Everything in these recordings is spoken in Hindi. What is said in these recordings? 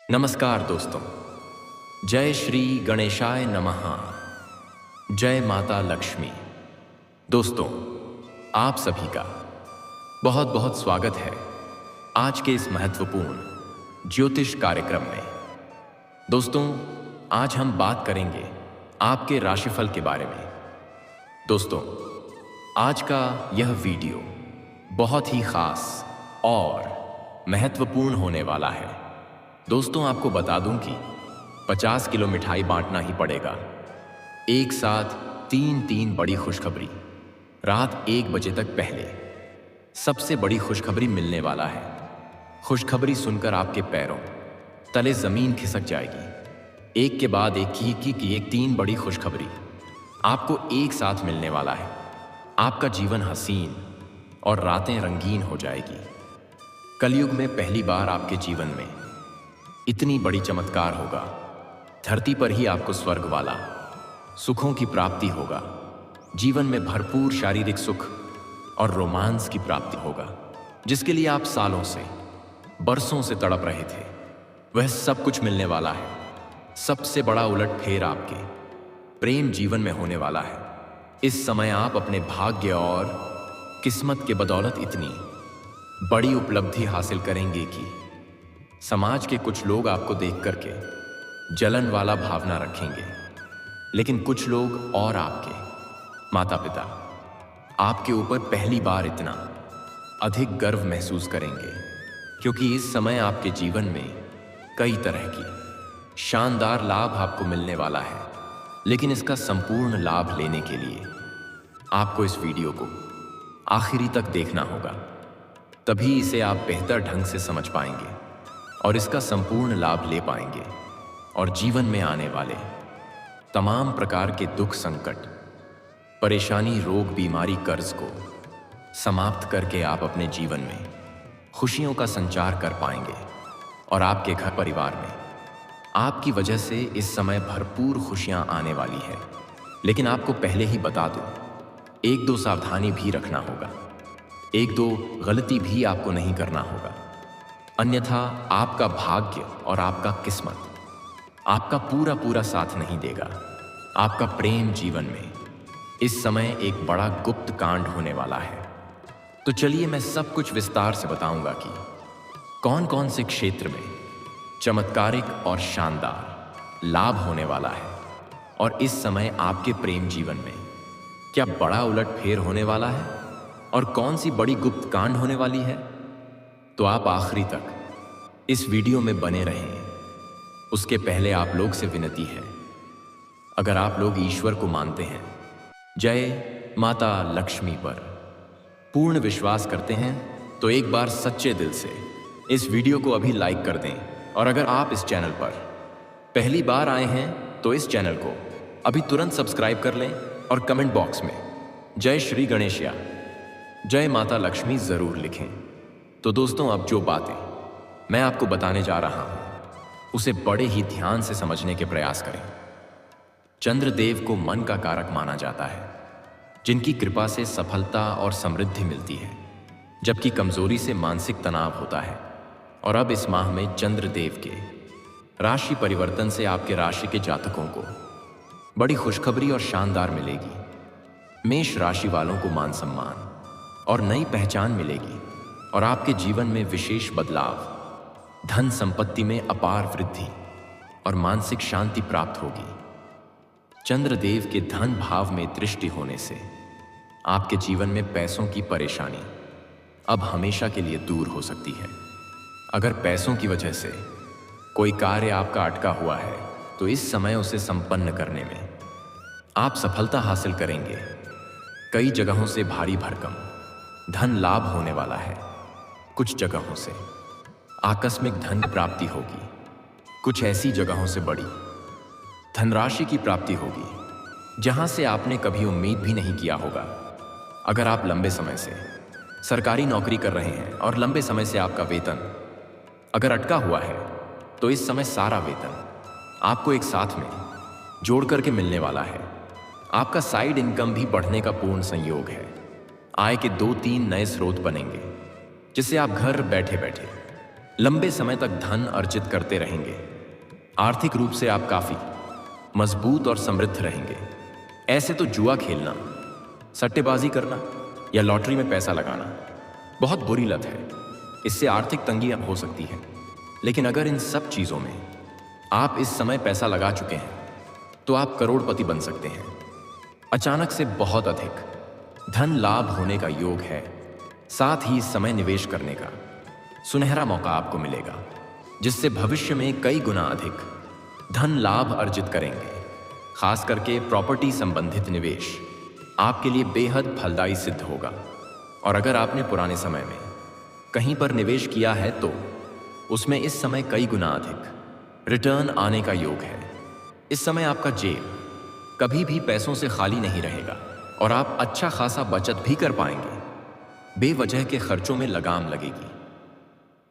नमस्कार दोस्तों। जय श्री गणेशाय नमः। जय माता लक्ष्मी। दोस्तों, आप सभी का बहुत बहुत स्वागत है आज के इस महत्वपूर्ण ज्योतिष कार्यक्रम में। दोस्तों, आज हम बात करेंगे आपके राशिफल के बारे में। दोस्तों, आज का यह वीडियो बहुत ही खास और महत्वपूर्ण होने वाला है। दोस्तों, आपको बता दूं कि 50 किलो मिठाई बांटना ही पड़ेगा। एक साथ तीन बड़ी खुशखबरी रात 1 बजे तक पहले सबसे बड़ी खुशखबरी मिलने वाला है। खुशखबरी सुनकर आपके पैरों तले जमीन खिसक जाएगी। एक के बाद एक 3 बड़ी खुशखबरी आपको एक साथ मिलने वाला है। आपका जीवन हसीन और रातें रंगीन हो जाएगी। कलयुग में पहली बार आपके जीवन में इतनी बड़ी चमत्कार होगा। धरती पर ही आपको स्वर्ग वाला सुखों की प्राप्ति होगा। जीवन में भरपूर शारीरिक सुख और रोमांस की प्राप्ति होगा, जिसके लिए आप सालों से बरसों से तड़प रहे थे। वह सब कुछ मिलने वाला है। सबसे बड़ा उलटफेर आपके प्रेम जीवन में होने वाला है। इस समय आप अपने भाग्य और किस्मत के बदौलत इतनी बड़ी उपलब्धि हासिल करेंगे कि समाज के कुछ लोग आपको देख करके जलन वाला भावना रखेंगे, लेकिन कुछ लोग और आपके माता पिता आपके ऊपर पहली बार इतना अधिक गर्व महसूस करेंगे, क्योंकि इस समय आपके जीवन में कई तरह की शानदार लाभ आपको मिलने वाला है। लेकिन इसका संपूर्ण लाभ लेने के लिए आपको इस वीडियो को आखिरी तक देखना होगा, तभी इसे आप बेहतर ढंग से समझ पाएंगे और इसका संपूर्ण लाभ ले पाएंगे और जीवन में आने वाले तमाम प्रकार के दुख, संकट, परेशानी, रोग, बीमारी, कर्ज को समाप्त करके आप अपने जीवन में खुशियों का संचार कर पाएंगे। और आपके घर परिवार में आपकी वजह से इस समय भरपूर खुशियां आने वाली है। लेकिन आपको पहले ही बता दूं, 1-2 सावधानी भी रखना होगा। 1-2 गलती भी आपको नहीं करना होगा, अन्यथा आपका भाग्य और आपका किस्मत आपका पूरा साथ नहीं देगा। आपका प्रेम जीवन में इस समय एक बड़ा गुप्त कांड होने वाला है। तो चलिए मैं सब कुछ विस्तार से बताऊंगा कि कौन कौन से क्षेत्र में चमत्कारिक और शानदार लाभ होने वाला है, और इस समय आपके प्रेम जीवन में क्या बड़ा उलटफेर होने वाला है, और कौन सी बड़ी गुप्त कांड होने वाली है। तो आप आखिरी तक इस वीडियो में बने रहें। उसके पहले आप लोग से विनती है, अगर आप लोग ईश्वर को मानते हैं, जय माता लक्ष्मी पर पूर्ण विश्वास करते हैं, तो एक बार सच्चे दिल से इस वीडियो को अभी लाइक कर दें। और अगर आप इस चैनल पर पहली बार आए हैं तो इस चैनल को अभी तुरंत सब्सक्राइब कर लें और कमेंट बॉक्स में जय श्री गणेशिया, जय माता लक्ष्मी जरूर लिखें। तो दोस्तों, अब जो बातें मैं आपको बताने जा रहा हूं, उसे बड़े ही ध्यान से समझने के प्रयास करें। चंद्रदेव को मन का कारक माना जाता है, जिनकी कृपा से सफलता और समृद्धि मिलती है, जबकि कमजोरी से मानसिक तनाव होता है। और अब इस माह में चंद्रदेव के राशि परिवर्तन से आपके राशि के जातकों को बड़ी खुशखबरी और शानदार मिलेगी। मेष राशि वालों को मान सम्मान और नई पहचान मिलेगी, और आपके जीवन में विशेष बदलाव, धन संपत्ति में अपार वृद्धि और मानसिक शांति प्राप्त होगी। चंद्रदेव के धन भाव में दृष्टि होने से आपके जीवन में पैसों की परेशानी अब हमेशा के लिए दूर हो सकती है। अगर पैसों की वजह से कोई कार्य आपका अटका हुआ है, तो इस समय उसे संपन्न करने में आप सफलता हासिल करेंगे। कई जगहों से भारी भरकम धन लाभ होने वाला है। कुछ जगहों से आकस्मिक धन प्राप्ति होगी। कुछ ऐसी जगहों से बड़ी धनराशि की प्राप्ति होगी, जहां से आपने कभी उम्मीद भी नहीं किया होगा। अगर आप लंबे समय से सरकारी नौकरी कर रहे हैं और लंबे समय से आपका वेतन अगर अटका हुआ है, तो इस समय सारा वेतन आपको एक साथ में जोड़ करके मिलने वाला है। आपका साइड इनकम भी बढ़ने का पूर्ण संयोग है। आय के 2-3 नए स्रोत बनेंगे, जिससे आप घर बैठे बैठे लंबे समय तक धन अर्जित करते रहेंगे। आर्थिक रूप से आप काफी मजबूत और समृद्ध रहेंगे। ऐसे तो जुआ खेलना, सट्टेबाजी करना या लॉटरी में पैसा लगाना बहुत बुरी लत है। इससे आर्थिक तंगी हो सकती है। लेकिन अगर इन सब चीजों में आप इस समय पैसा लगा चुके हैं तो आप करोड़पति बन सकते हैं। अचानक से बहुत अधिक धन लाभ होने का योग है। साथ ही इस समय निवेश करने का सुनहरा मौका आपको मिलेगा, जिससे भविष्य में कई गुना अधिक धन लाभ अर्जित करेंगे। खास करके प्रॉपर्टी संबंधित निवेश आपके लिए बेहद फलदायी सिद्ध होगा। और अगर आपने पुराने समय में कहीं पर निवेश किया है तो उसमें इस समय कई गुना अधिक रिटर्न आने का योग है। इस समय आपका जेब कभी भी पैसों से खाली नहीं रहेगा और आप अच्छा खासा बचत भी कर पाएंगे। बेवजह के खर्चों में लगाम लगेगी,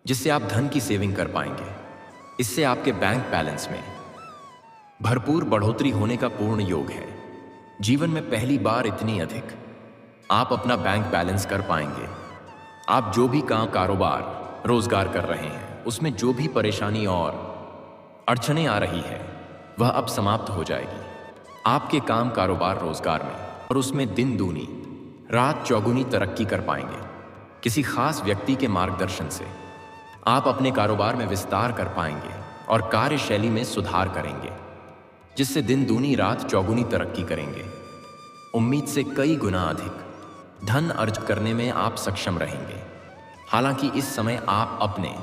जिससे आप धन की सेविंग कर पाएंगे। इससे आपके बैंक बैलेंस में भरपूर बढ़ोतरी होने का पूर्ण योग है। जीवन में पहली बार इतनी अधिक आप अपना बैंक बैलेंस कर पाएंगे। आप जो भी काम, कारोबार, रोजगार कर रहे हैं, उसमें जो भी परेशानी और अड़चनें आ रही है वह अब समाप्त हो जाएगी। आपके काम, कारोबार, रोजगार में और उसमें दिन दूनी रात चौगुनी तरक्की कर पाएंगे। किसी खास व्यक्ति के मार्गदर्शन से आप अपने कारोबार में विस्तार कर पाएंगे और कार्यशैली में सुधार करेंगे, जिससे दिन दूनी रात चौगुनी तरक्की करेंगे। उम्मीद से कई गुना अधिक धन अर्जित करने में आप सक्षम रहेंगे। हालांकि इस समय आप अपने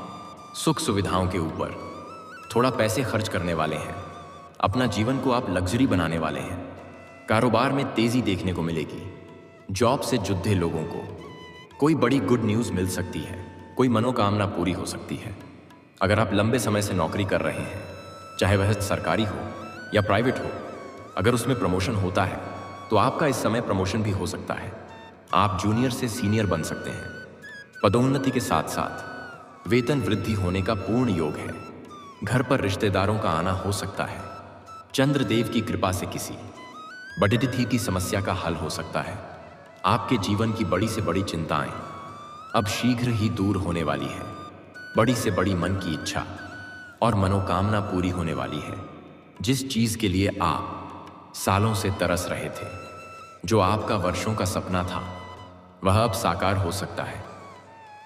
सुख सुविधाओं के ऊपर थोड़ा पैसे खर्च करने वाले हैं। अपना जीवन को आप लग्जरी बनाने वाले हैं। कारोबार में तेजी देखने को मिलेगी। जॉब से जुड़े लोगों को कोई बड़ी गुड न्यूज़ मिल सकती है। कोई मनोकामना पूरी हो सकती है। अगर आप लंबे समय से नौकरी कर रहे हैं, चाहे वह सरकारी हो या प्राइवेट हो, अगर उसमें प्रमोशन होता है तो आपका इस समय प्रमोशन भी हो सकता है। आप जूनियर से सीनियर बन सकते हैं। पदोन्नति के साथ साथ वेतन वृद्धि होने का पूर्ण योग है। घर पर रिश्तेदारों का आना हो सकता है। चंद्रदेव की कृपा से किसी बड़ी तिथि की समस्या का हल हो सकता है। आपके जीवन की बड़ी से बड़ी चिंताएं अब शीघ्र ही दूर होने वाली है। बड़ी से बड़ी मन की इच्छा और मनोकामना पूरी होने वाली है। जिस चीज के लिए आप सालों से तरस रहे थे, जो आपका वर्षों का सपना था, वह अब साकार हो सकता है।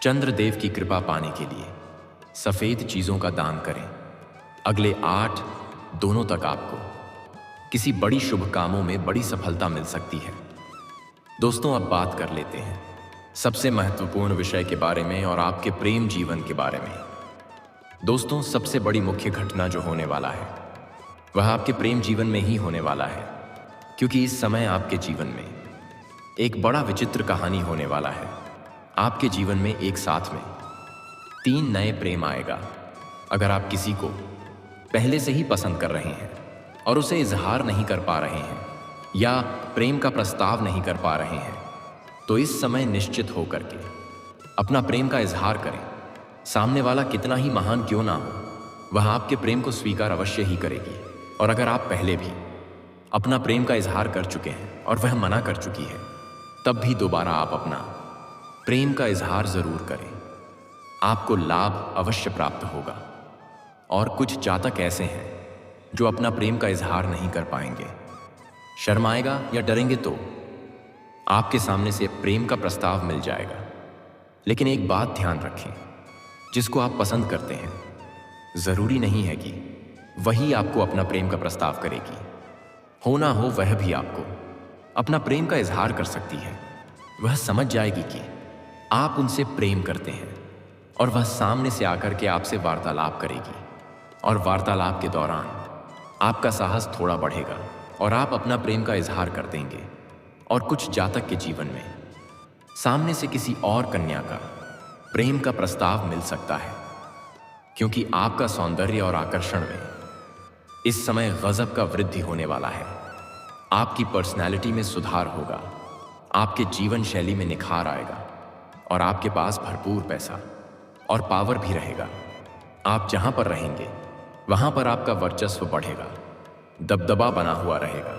चंद्रदेव की कृपा पाने के लिए सफेद चीजों का दान करें। अगले 8 दिनों तक आपको किसी बड़ी शुभ कामों में बड़ी सफलता मिल सकती है। दोस्तों, अब बात कर लेते हैं सबसे महत्वपूर्ण विषय के बारे में और आपके प्रेम जीवन के बारे में। दोस्तों, सबसे बड़ी मुख्य घटना जो होने वाला है वह आपके प्रेम जीवन में ही होने वाला है, क्योंकि इस समय आपके जीवन में एक बड़ा विचित्र कहानी होने वाला है। आपके जीवन में एक साथ में 3 नए प्रेम आएगा। अगर आप किसी को पहले से ही पसंद कर रहे हैं और उसे इजहार नहीं कर पा रहे हैं या प्रेम का प्रस्ताव नहीं कर पा रहे हैं, तो इस समय निश्चित होकर के अपना प्रेम का इजहार करें। सामने वाला कितना ही महान क्यों ना हो, वह आपके प्रेम को स्वीकार अवश्य ही करेगी। और अगर आप पहले भी अपना प्रेम का इजहार कर चुके हैं और वह मना कर चुकी है, तब भी दोबारा आप अपना प्रेम का इजहार जरूर करें। आपको लाभ अवश्य प्राप्त होगा। और कुछ जातक ऐसे हैं जो अपना प्रेम का इजहार नहीं कर पाएंगे। शर्माएगा या डरेंगे तो आपके सामने से प्रेम का प्रस्ताव मिल जाएगा। लेकिन एक बात ध्यान रखें, जिसको आप पसंद करते हैं जरूरी नहीं है कि वही आपको अपना प्रेम का प्रस्ताव करेगी। हो ना हो वह भी आपको अपना प्रेम का इजहार कर सकती है। वह समझ जाएगी कि आप उनसे प्रेम करते हैं और वह सामने से आकर के आपसे वार्तालाप करेगी। और वार्तालाप के दौरान आपका साहस थोड़ा बढ़ेगा और आप अपना प्रेम का इजहार कर देंगे। और कुछ जातक के जीवन में सामने से किसी और कन्या का प्रेम का प्रस्ताव मिल सकता है, क्योंकि आपका सौंदर्य और आकर्षण में इस समय गजब का वृद्धि होने वाला है। आपकी पर्सनैलिटी में सुधार होगा। आपके जीवन शैली में निखार आएगा और आपके पास भरपूर पैसा और पावर भी रहेगा। आप जहां पर रहेंगे वहां पर आपका वर्चस्व बढ़ेगा, दबदबा बना हुआ रहेगा।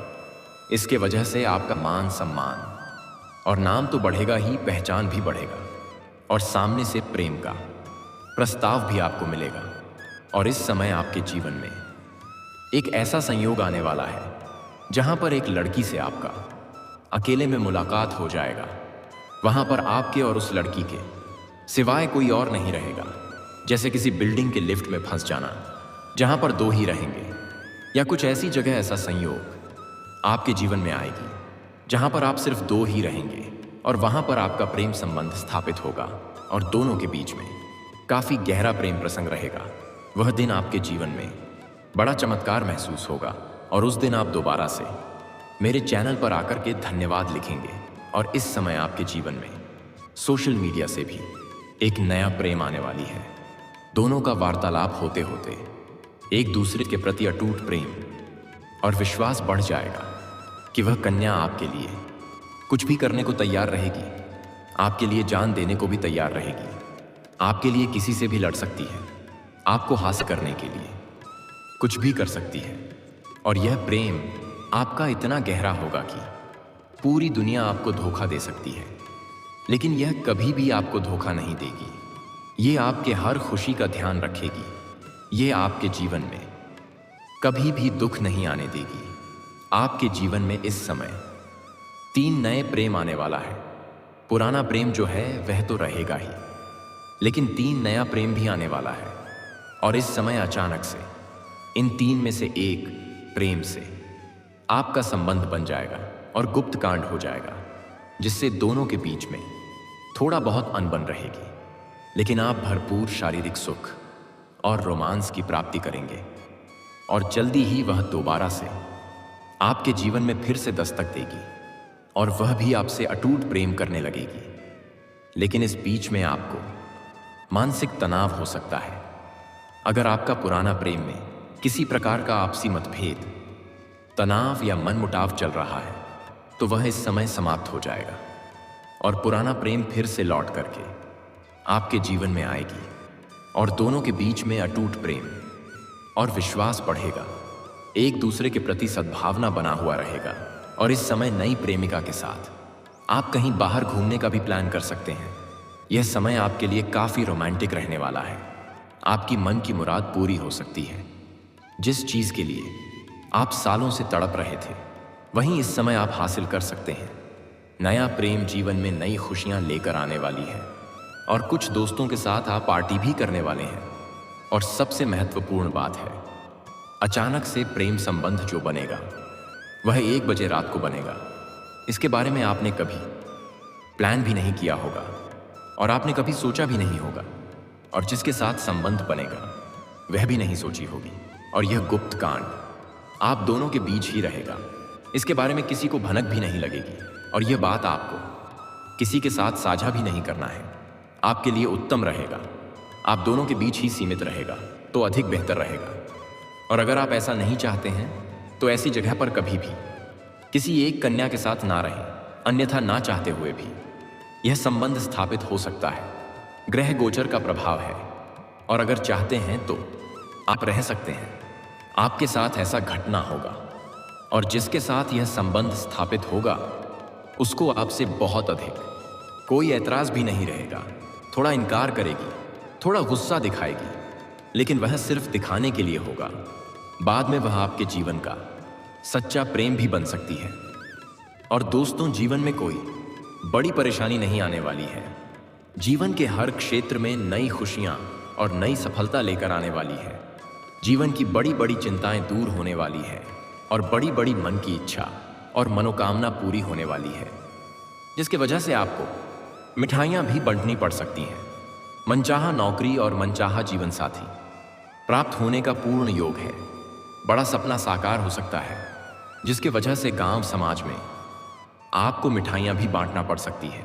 इसके वजह से आपका मान सम्मान और नाम तो बढ़ेगा ही, पहचान भी बढ़ेगा। और सामने से प्रेम का प्रस्ताव भी आपको मिलेगा। और इस समय आपके जीवन में एक ऐसा संयोग आने वाला है जहां पर एक लड़की से आपका अकेले में मुलाकात हो जाएगा। वहां पर आपके और उस लड़की के सिवाय कोई और नहीं रहेगा। जैसे किसी बिल्डिंग के लिफ्ट में फंस जाना जहां पर दो ही रहेंगे, या कुछ ऐसी जगह ऐसा संयोग आपके जीवन में आएगी जहां पर आप सिर्फ दो ही रहेंगे और वहां पर आपका प्रेम संबंध स्थापित होगा और दोनों के बीच में काफी गहरा प्रेम प्रसंग रहेगा। वह दिन आपके जीवन में बड़ा चमत्कार महसूस होगा और उस दिन आप दोबारा से मेरे चैनल पर आकर के धन्यवाद लिखेंगे। और इस समय आपके जीवन में सोशल मीडिया से भी एक नया प्रेम आने वाली है। दोनों का वार्तालाप होते होते एक दूसरे के प्रति अटूट प्रेम और विश्वास बढ़ जाएगा कि वह कन्या आपके लिए कुछ भी करने को तैयार रहेगी, आपके लिए जान देने को भी तैयार रहेगी, आपके लिए किसी से भी लड़ सकती है, आपको हासिल करने के लिए कुछ भी कर सकती है। और यह प्रेम आपका इतना गहरा होगा कि पूरी दुनिया आपको धोखा दे सकती है, लेकिन यह कभी भी आपको धोखा नहीं देगी। ये आपके हर खुशी का ध्यान रखेगी। ये आपके जीवन में कभी भी दुख नहीं आने देगी। आपके जीवन में इस समय 3 नए प्रेम आने वाला है। पुराना प्रेम जो है वह तो रहेगा ही, लेकिन 3 नया प्रेम भी आने वाला है। और इस समय अचानक से इन 3 में से एक प्रेम से आपका संबंध बन जाएगा और गुप्त कांड हो जाएगा, जिससे दोनों के बीच में थोड़ा बहुत अनबन रहेगी, लेकिन आप भरपूर शारीरिक सुख और रोमांस की प्राप्ति करेंगे। और जल्दी ही वह दोबारा से आपके जीवन में फिर से दस्तक देगी और वह भी आपसे अटूट प्रेम करने लगेगी। लेकिन इस बीच में आपको मानसिक तनाव हो सकता है। अगर आपका पुराना प्रेम में किसी प्रकार का आपसी मतभेद, तनाव या मनमुटाव चल रहा है, तो वह इस समय समाप्त हो जाएगा और पुराना प्रेम फिर से लौट करके आपके जीवन में आएगी और दोनों के बीच में अटूट प्रेम और विश्वास बढ़ेगा। एक दूसरे के प्रति सद्भावना बना हुआ रहेगा। और इस समय नई प्रेमिका के साथ आप कहीं बाहर घूमने का भी प्लान कर सकते हैं। यह समय आपके लिए काफी रोमांटिक रहने वाला है। आपकी मन की मुराद पूरी हो सकती है। जिस चीज के लिए आप सालों से तड़प रहे थे, वहीं इस समय आप हासिल कर सकते हैं। नया प्रेम जीवन में नई खुशियां लेकर आने वाली है और कुछ दोस्तों के साथ आप पार्टी भी करने वाले हैं। और सबसे महत्वपूर्ण बात है, अचानक से प्रेम संबंध जो बनेगा वह 1 बजे रात को बनेगा। इसके बारे में आपने कभी प्लान भी नहीं किया होगा और आपने कभी सोचा भी नहीं होगा, और जिसके साथ संबंध बनेगा वह भी नहीं सोची होगी। और यह गुप्त कांड आप दोनों के बीच ही रहेगा। इसके बारे में किसी को भनक भी नहीं लगेगी और यह बात आपको किसी के साथ साझा भी नहीं करना है। आपके लिए उत्तम रहेगा। आप दोनों के बीच ही सीमित रहेगा तो अधिक बेहतर रहेगा। और अगर आप ऐसा नहीं चाहते हैं तो ऐसी जगह पर कभी भी किसी एक कन्या के साथ ना रहें, अन्यथा ना चाहते हुए भी यह संबंध स्थापित हो सकता है। ग्रह गोचर का प्रभाव है और अगर चाहते हैं तो आप रह सकते हैं। आपके साथ ऐसा घटना होगा और जिसके साथ यह संबंध स्थापित होगा उसको आपसे बहुत अधिक कोई ऐतराज भी नहीं रहेगा। थोड़ा इनकार करेगी, थोड़ा गुस्सा दिखाएगी, लेकिन वह सिर्फ दिखाने के लिए होगा। बाद में वह आपके जीवन का सच्चा प्रेम भी बन सकती है। और दोस्तों, जीवन में कोई बड़ी परेशानी नहीं आने वाली है। जीवन के हर क्षेत्र में नई खुशियां और नई सफलता लेकर आने वाली है। जीवन की बड़ी बड़ी चिंताएं दूर होने वाली है और बड़ी बड़ी मन की इच्छा और मनोकामना पूरी होने वाली है, जिसकी वजह से आपको मिठाइयां भी बांटनी पड़ सकती हैं। मनचाहा नौकरी और मनचाहा जीवन साथी प्राप्त होने का पूर्ण योग है। बड़ा सपना साकार हो सकता है, जिसकी वजह से गांव समाज में आपको मिठाइयां भी बांटना पड़ सकती है।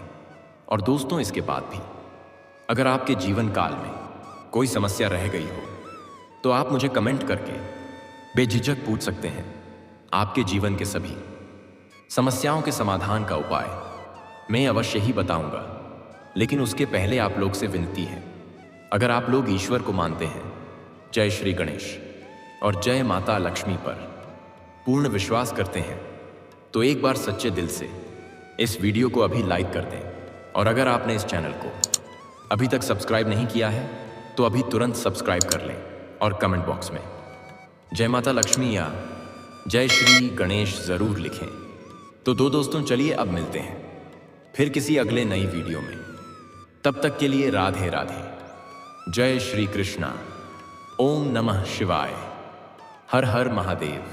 और दोस्तों, इसके बाद भी अगर आपके जीवन काल में कोई समस्या रह गई हो तो आप मुझे कमेंट करके बेझिझक पूछ सकते हैं। आपके जीवन के सभी समस्याओं के समाधान का उपाय मैं अवश्य ही बताऊंगा, लेकिन उसके पहले आप लोग से विनती है, अगर आप लोग ईश्वर को मानते हैं, जय श्री गणेश और जय माता लक्ष्मी पर पूर्ण विश्वास करते हैं, तो एक बार सच्चे दिल से इस वीडियो को अभी लाइक कर दें। और अगर आपने इस चैनल को अभी तक सब्सक्राइब नहीं किया है तो अभी तुरंत सब्सक्राइब कर लें और कमेंट बॉक्स में जय माता लक्ष्मी या जय श्री गणेश जरूर लिखें। तो दोस्तों चलिए अब मिलते हैं फिर किसी अगले नई वीडियो में। तब तक के लिए राधे राधे, जय श्री कृष्णा, ओम नमः शिवाय, हर हर महादेव,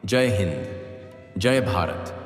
जय हिंद, जय भारत।